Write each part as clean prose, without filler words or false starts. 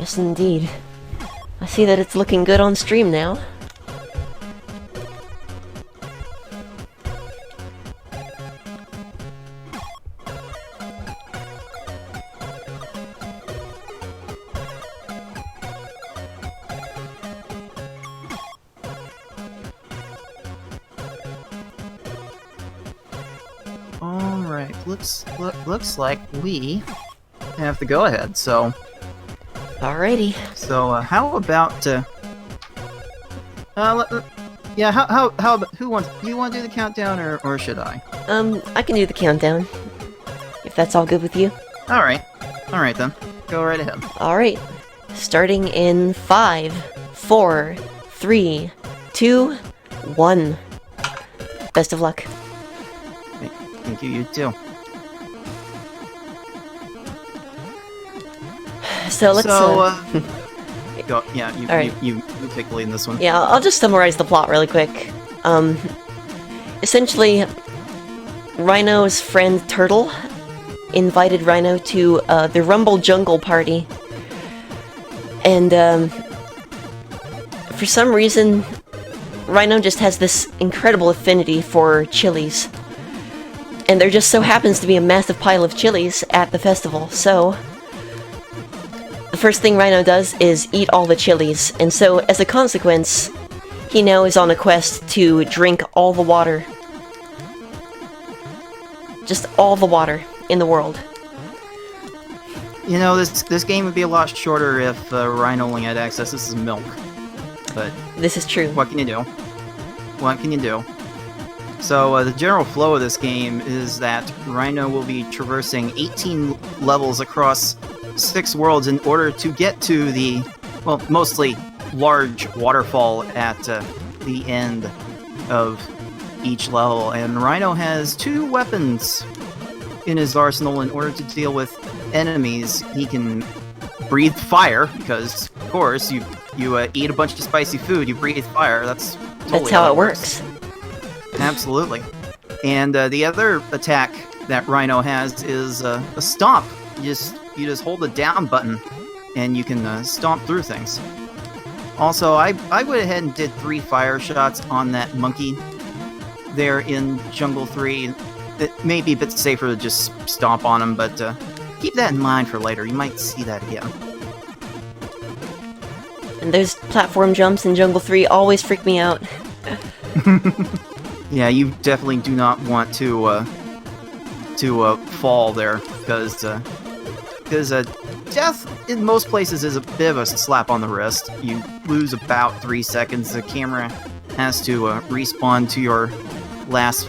Yes, indeed. I see that it's looking good on stream now. Alright, looks like we have the go-ahead, so... Alrighty. So, how about, yeah, how about, who wants, you want to do the countdown, or should I? I can do the countdown. If that's all good with you. Alright then. Go right ahead. Alright. Starting in 5, 4, 3, 2, 1. Best of luck. Thank you, you too. So let's go, yeah, you, right. you take the lead in this one. Yeah, I'll just summarize the plot really quick. Essentially, Rhino's friend Turtle invited Rhino to the Rumble Jungle party. And for some reason, Rhino just has this incredible affinity for chilies. And there just so happens to be a massive pile of chilies at the festival, so... The first thing Rhino does is eat all the chilies, and so, as a consequence, he now is on a quest to drink all the water. Just all the water in the world. You know, this game would be a lot shorter if Rhino only had access to some milk. But... This is true. What can you do? What can you do? So, the general flow of this game is that Rhino will be traversing 18 levels across 6 worlds in order to get to the, well, mostly large waterfall at the end of each level. And Rhino has 2 weapons in his arsenal in order to deal with enemies. He can breathe fire, because, of course, you eat a bunch of spicy food, you breathe fire. That's totally how it works. Absolutely. And the other attack that Rhino has is a stomp. You just hold the down button, and you can stomp through things. Also, I went ahead and did 3 fire shots on that monkey there in Jungle 3. It may be a bit safer to just stomp on him, but keep that in mind for later. You might see that again. And those platform jumps in Jungle 3 always freak me out. Yeah, you definitely do not want to fall there, because death in most places is a bit of a slap on the wrist. You lose about 3 seconds. The camera has to respawn to your last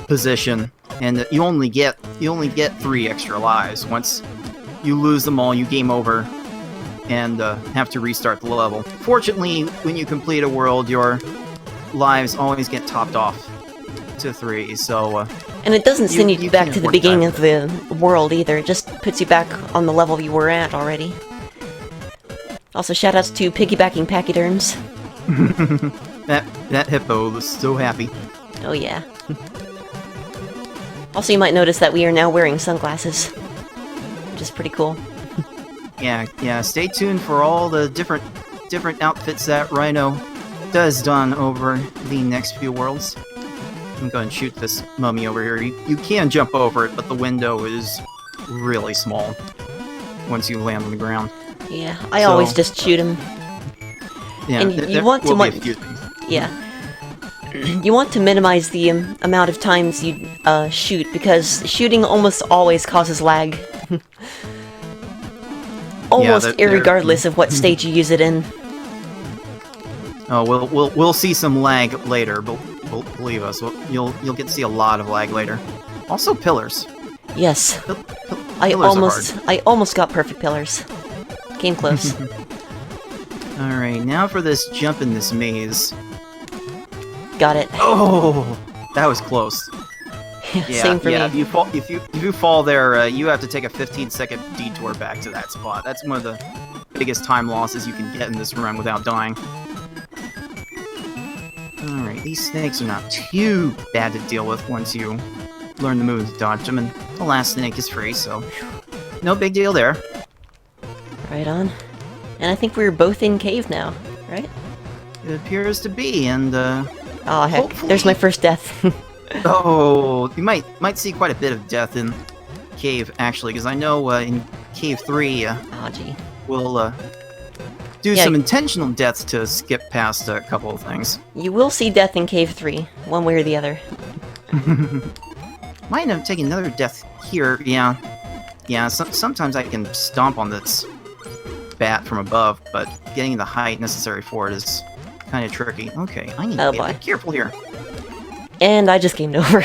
position, and you only get 3 extra lives. Once you lose them all, you game over and have to restart the level. Fortunately, when you complete a world, your lives always get topped off to 3, so... and it doesn't send you back to the beginning of the world either, it just puts you back on the level you were at already. Also, shoutouts to piggybacking pachyderms. that hippo was so happy. Oh yeah. Also, you might notice that we are now wearing sunglasses, which is pretty cool. Yeah, stay tuned for all the different outfits that Rhino does don over the next few worlds. I'm going to shoot this mummy over here. You can jump over it, but the window is really small once you land on the ground. Yeah, I always just shoot him. Yeah, and you want to yeah. You want to minimize the amount of times you shoot, because shooting almost always causes lag. Almost irregardless of what stage you use it in. Oh, we'll see some lag later, but believe us, you'll get to see a lot of lag later. Also, pillars. Yes, I almost got perfect pillars. Came close. All right, now for this jump in this maze. Got it. Oh, that was close. Yeah, same for me. If you fall there, you have to take a 15-second detour back to that spot. That's one of the biggest time losses you can get in this run without dying. Alright, these snakes are not too bad to deal with once you learn the moves to dodge them, and the last snake is free, so no big deal there. Right on. And I think we're both in cave now, right? It appears to be, and Oh heck, hopefully... there's my first death. Oh, you might see quite a bit of death in cave, actually, because I know in cave 3, Oh gee. we'll do some intentional deaths to skip past a couple of things. You will see death in cave 3, one way or the other. Might end up taking another death here, yeah. Yeah, sometimes I can stomp on this bat from above, but getting the height necessary for it is kind of tricky. Okay, I need to be a bit careful here. And I just gamed over.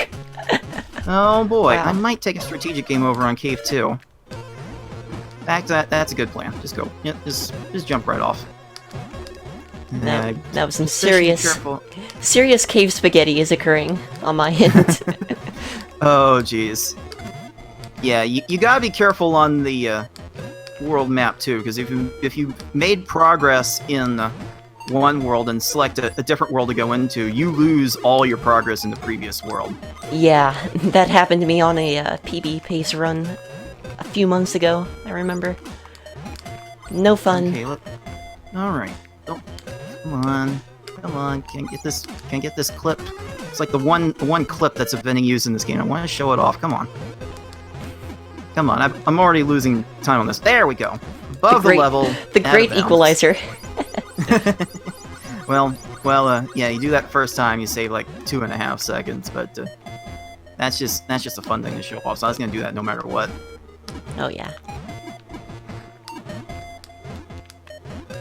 Oh boy, Wow. I might take a strategic game over on cave 2. Back to that, that's a good plan. Just go. Yeah, just jump right off. That was some serious cave spaghetti is occurring on my end. Oh jeez. Yeah, you gotta be careful on the world map too, because if you made progress in one world and select a different world to go into, you lose all your progress in the previous world. Yeah, that happened to me on a PB pace run a few months ago, I remember. No fun. Okay, alright. Oh, come on, can't get this clip. It's like the one clip that's been used in this game. I want to show it off. Come on. Come on, I'm already losing time on this. There we go. Above the level. The great equalizer. Well, yeah, you do that first time, you save like 2.5 seconds, but that's just a fun thing to show off. So I was gonna do that no matter what. Oh yeah.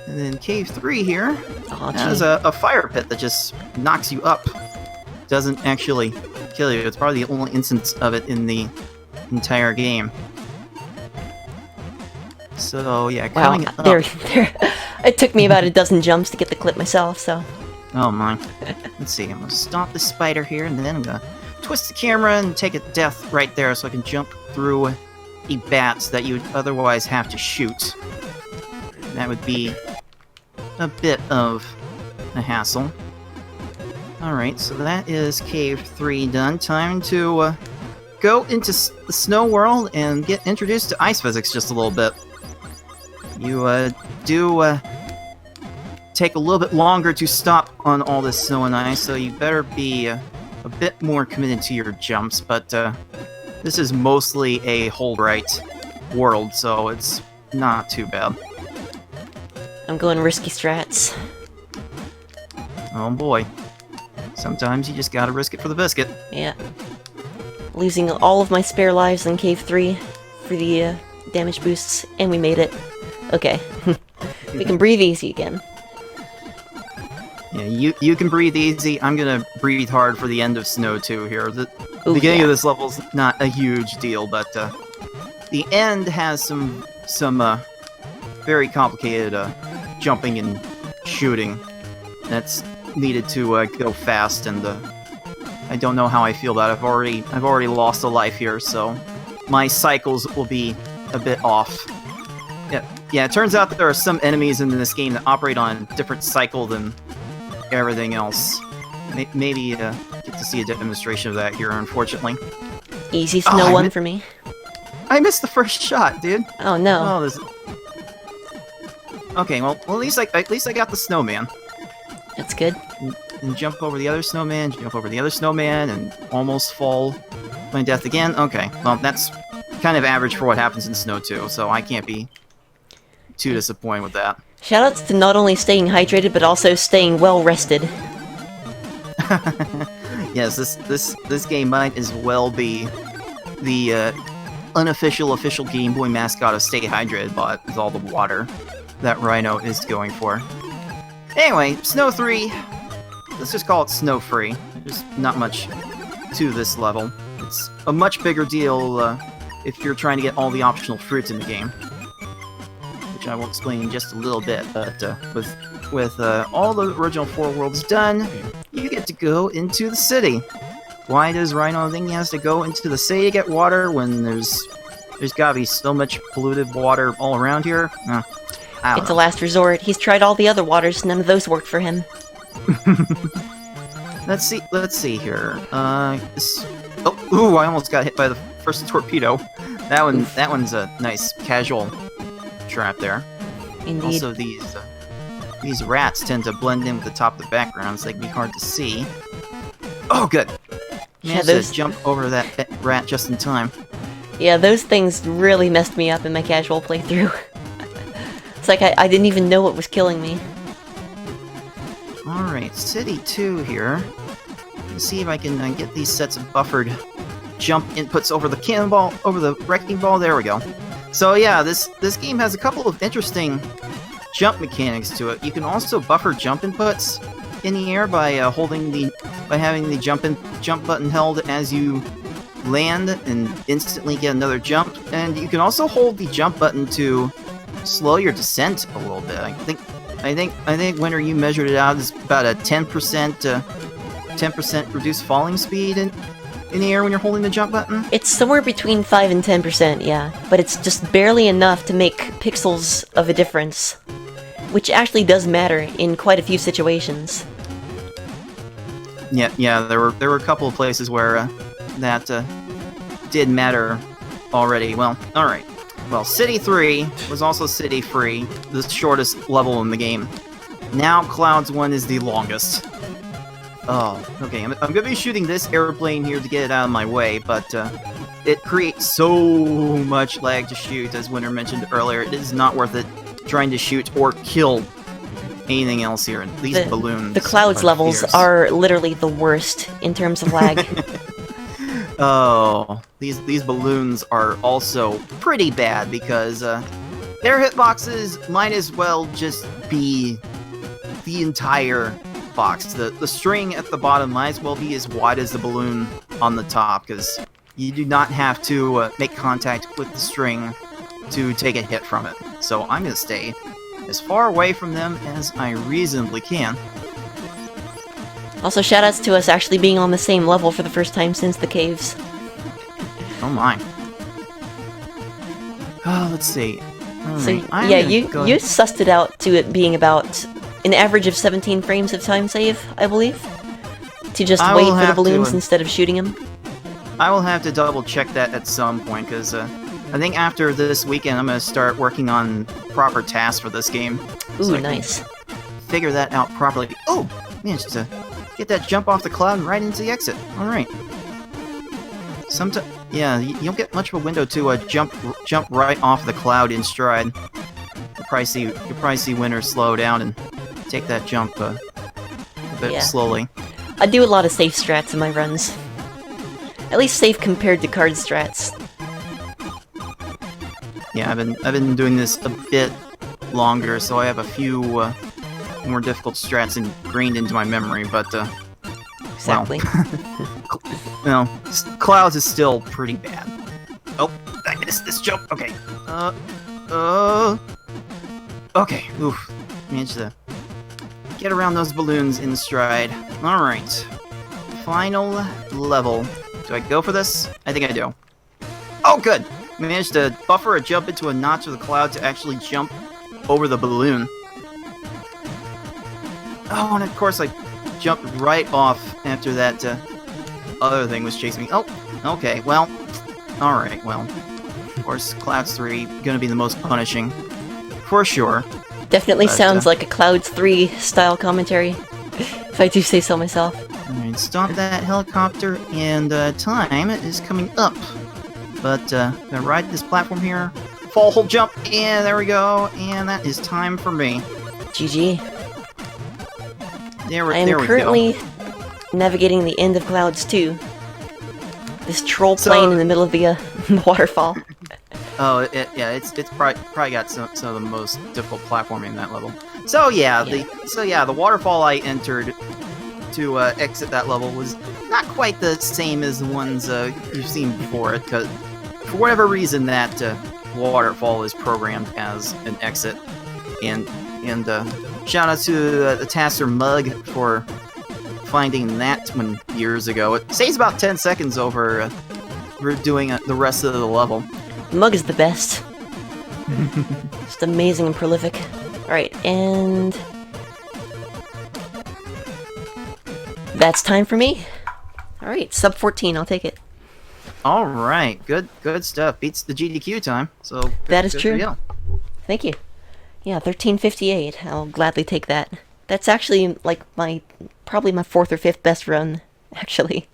And then cave 3 here has Oh, a fire pit that just knocks you up. Doesn't actually kill you. It's probably the only instance of it in the entire game. So yeah, coming up. There. It took me about a dozen jumps to get the clip myself, so. Oh my. Let's see, I'm gonna stomp the spider here, and then I'm gonna twist the camera and take a death right there so I can jump through the bats that you would otherwise have to shoot. That would be a bit of a hassle. Alright, so that is cave 3 done. Time to go into the snow world and get introduced to ice physics just a little bit. You do take a little bit longer to stop on all this snow and ice, so you better be a bit more committed to your jumps, but this is mostly a hold right world, so it's not too bad. I'm going risky strats. Oh boy. Sometimes you just gotta risk it for the biscuit. Yeah. Losing all of my spare lives in cave 3 for the damage boosts, and we made it. Okay. We can breathe easy again. Yeah, you can breathe easy. I'm gonna breathe hard for the end of Snow 2 here. The beginning of this level's not a huge deal, but the end has some very complicated jumping and shooting that's needed to go fast, and I don't know how I feel about it. I've already lost a life here, so my cycles will be a bit off. Yeah, it turns out that there are some enemies in this game that operate on a different cycle than everything else. Maybe get to see a demonstration of that here, unfortunately. Easy Snow 1 for me. I missed the first shot, dude. Oh no. Oh, this... Okay, well at least I got the snowman. That's good. And jump over the other snowman, jump over the other snowman, and almost fall to my death again. Okay, well that's kind of average for what happens in Snow 2, so I can't be too disappointed with that. Shoutouts to not only staying hydrated, but also staying well rested. Yes, this game might as well be the official Game Boy mascot of Stay Hydrated, but with all the water that Rhino is going for. Anyway, Snow 3, let's just call it Snow Free. There's not much to this level. It's a much bigger deal if you're trying to get all the optional fruits in the game, which I will explain in just a little bit, but with all the original 4 worlds done, you get to go into the city. Why does Rhino think he has to go into the city to get water when there's gotta be so much polluted water all around here? It's a last resort. He's tried all the other waters, none of those worked for him. Let's see here. I almost got hit by the first torpedo. That one's a nice casual trap there. Indeed. Also, these rats tend to blend in with the top of the background, so they can be hard to see. Oh, good. Managed to jump over that rat just in time. Yeah, those things really messed me up in my casual playthrough. It's like I didn't even know what was killing me. Alright, City 2 here. Let's see if I can get these sets of buffered jump inputs over the cannonball, over the wrecking ball. There we go. So yeah, this game has a couple of interesting jump mechanics to it. You can also buffer jump inputs in the air by having the jump button held as you land and instantly get another jump. And you can also hold the jump button to slow your descent a little bit. I think Winner, you measured it out as about a 10% reduced falling speed in the air when you're holding the jump button. It's somewhere between 5 and 10%, yeah, but it's just barely enough to make pixels of a difference, which actually does matter in quite a few situations. Yeah, there were a couple of places where that did matter already. Well, all right. Well, City 3 was also City Free, the shortest level in the game. Now Clouds 1 is the longest. Oh, okay, I'm going to be shooting this airplane here to get it out of my way, but it creates so much lag to shoot, as Winner mentioned earlier. It is not worth it trying to shoot or kill anything else here. These balloons. The Clouds levels are literally the worst in terms of lag. Oh, these balloons are also pretty bad because their hitboxes might as well just be the entire box. The string at the bottom might as well be as wide as the balloon on the top, because you do not have to make contact with the string to take a hit from it. So I'm going to stay as far away from them as I reasonably can. Also, shoutouts to us actually being on the same level for the first time since the caves. Oh my. Let's see. So, yeah, you sussed it out to it being about an average of 17 frames of time save, I believe? To just wait for the balloons instead of shooting them? I will have to double check that at some point, because I think after this weekend I'm going to start working on proper tasks for this game. Ooh, so nice. Figure that out properly. Oh, managed to get that jump off the cloud and right into the exit. Alright. Yeah, you don't get much of a window to jump right off the cloud in stride. You'll probably see Winner slow down and take that jump a bit slowly. I do a lot of safe strats in my runs. At least safe compared to card strats. Yeah, I've been doing this a bit longer, so I have a few more difficult strats ingrained into my memory, but exactly. Well, Clouds is still pretty bad. Oh, I missed this jump. Okay. Okay. Oof. Managed to get around those balloons in stride. All right. Final level. Do I go for this? I think I do. Oh, good. Managed to buffer a jump into a notch of the cloud to actually jump over the balloon. Oh, and of course I jumped right off after that other thing was chasing me. Oh, okay, well, alright, well, of course, Clouds 3 gonna be the most punishing, for sure. Definitely sounds like a Clouds 3 style commentary, if I do say so myself. Alright, stop that helicopter, and time is coming up. But, gonna ride this platform here, fall, hold, jump, and there we go, and that is time for me. GG. There we go. I am currently navigating the end of Clouds 2. This troll plane in the middle of the waterfall. Oh, it's probably got some of the most difficult platforming in that level. So yeah, the waterfall I entered to exit that level was not quite the same as the ones you've seen before. Because for whatever reason, that waterfall is programmed as an exit, and shout out to the Tasser Mug for finding that one years ago. It saves about 10 seconds over doing the rest of the level. Mug is the best. Just amazing and prolific. Alright, and that's time for me. Alright, sub 14, I'll take it. Alright, good stuff. Beats the GDQ time, so that is true. Thank you. Yeah, 1358. I'll gladly take that. That's actually like probably my fourth or fifth best run, actually.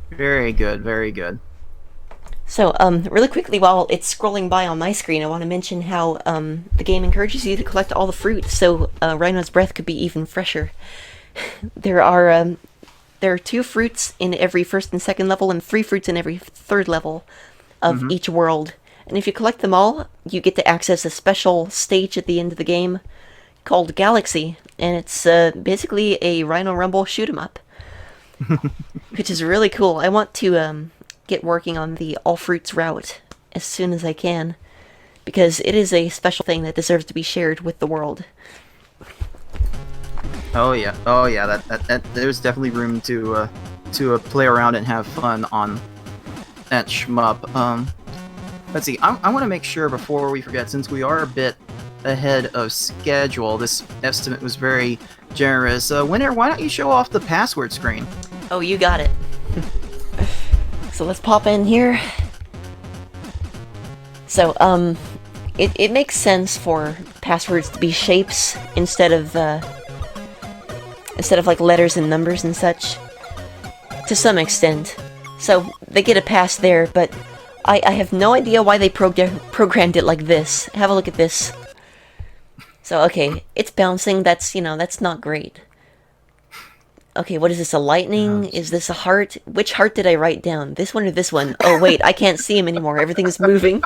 Very good, very good. So, really quickly, while it's scrolling by on my screen, I want to mention how the game encourages you to collect all the fruit, so Rhino's breath could be even fresher. There are 2 fruits in every first and second level, and 3 fruits in every third level of each world. And if you collect them all, you get to access a special stage at the end of the game called Galaxy, and it's basically a Rhino Rumble shoot 'em up, which is really cool. I want to get working on the all fruits route as soon as I can, because it is a special thing that deserves to be shared with the world. Oh yeah, that there's definitely room to play around and have fun on that shmup. Let's see, I want to make sure before we forget, since we are a bit ahead of schedule, this estimate was very generous. Winner, why don't you show off the password screen? Oh, you got it. So let's pop in here. So, it makes sense for passwords to be shapes instead of like letters and numbers and such, to some extent. So they get a pass there, but I have no idea why they programmed it like this. Have a look at this. So, okay, it's bouncing. That's not great. Okay, what is this, a lightning? Is this a heart? Which heart did I write down? This one or this one? Oh, wait, I can't see him anymore. Everything is moving.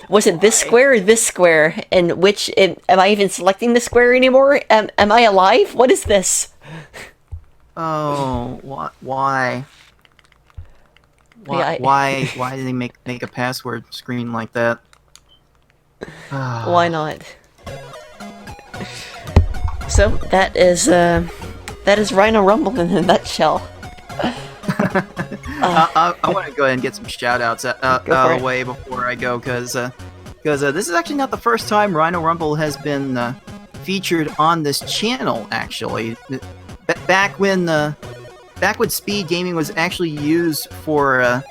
Was it this square or this square? And am I even selecting the square anymore? Am I alive? What is this? Oh, why? Yeah, why did they make a password screen like that? Why not? So that is Rhino Rumble in a nutshell. I want to go ahead and get some shout-outs out of the way before I go, because this is actually not the first time Rhino Rumble has been featured on this channel. Actually, back when speed gaming was actually used for a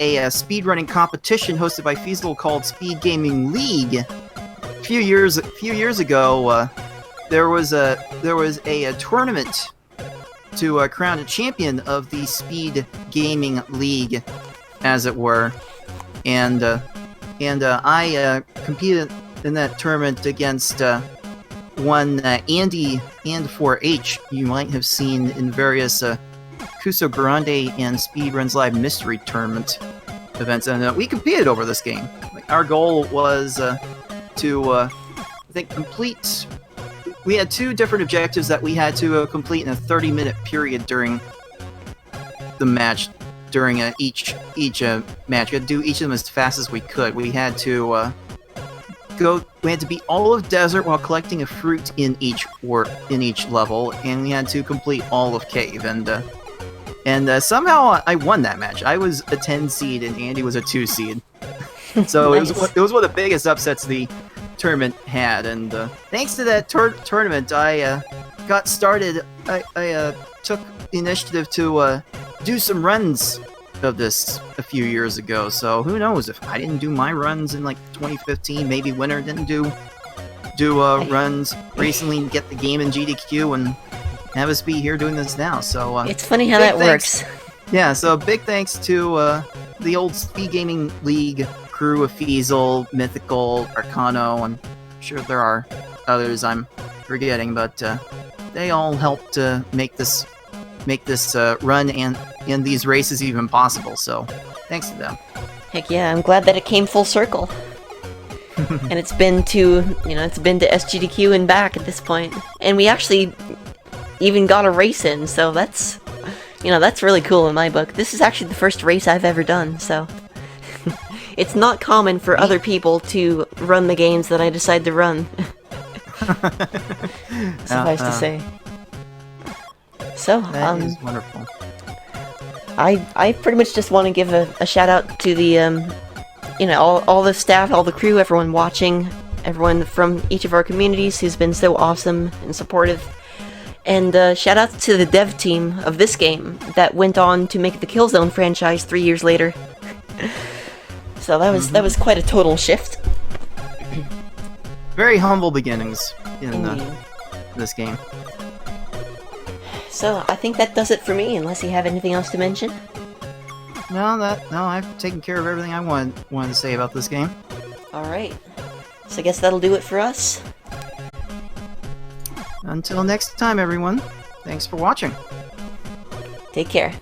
speedrunning competition hosted by Feasible called Speed Gaming League. A few years ago, there was a tournament to crown a champion of the Speed Gaming League, as it were, and I competed in that tournament against one Andy and 4H. You might have seen in various Kuso Grande and Speedruns Live Mystery Tournament events, and we competed over this game. Our goal was to I think complete. We had 2 different objectives that we had to complete in a 30-minute period during the match. During each match, we had to do each of them as fast as we could. We had to We had to beat all of Desert while collecting a fruit in each level, and we had to complete all of Cave. And somehow I won that match. I was a 10 seed and Andy was a 2 seed. So nice. it was one of the biggest upsets the tournament had, and thanks to that tournament, I got started. I took the initiative to do some runs of this a few years ago. So who knows, if I didn't do my runs in like 2015, maybe Winner didn't do runs recently and get the game in GDQ and have us be here doing this now. So it's funny how that works. Yeah, so big thanks to the old Speed Gaming League crew of Feasel, Mythical, Arcano. I'm sure there are others I'm forgetting, but they all helped to make this run and these races even possible. So thanks to them. Heck yeah, I'm glad that it came full circle. And it's been to SGDQ and back at this point. And we actually even got a race in, so that's really cool in my book. This is actually the first race I've ever done, so it's not common for other people to run the games that I decide to run. Suffice to say. So, that is wonderful. I pretty much just want to give a shout out to the all the staff, all the crew, everyone watching, everyone from each of our communities who's been so awesome and supportive. And shout out to the dev team of this game that went on to make the Killzone franchise 3 years later. So that was quite a total shift. Very humble beginnings in Indeed. this game. So I think that does it for me, unless you have anything else to mention. No, I've taken care of everything I wanted to say about this game. Alright. So I guess that'll do it for us. Until next time, everyone. Thanks for watching. Take care.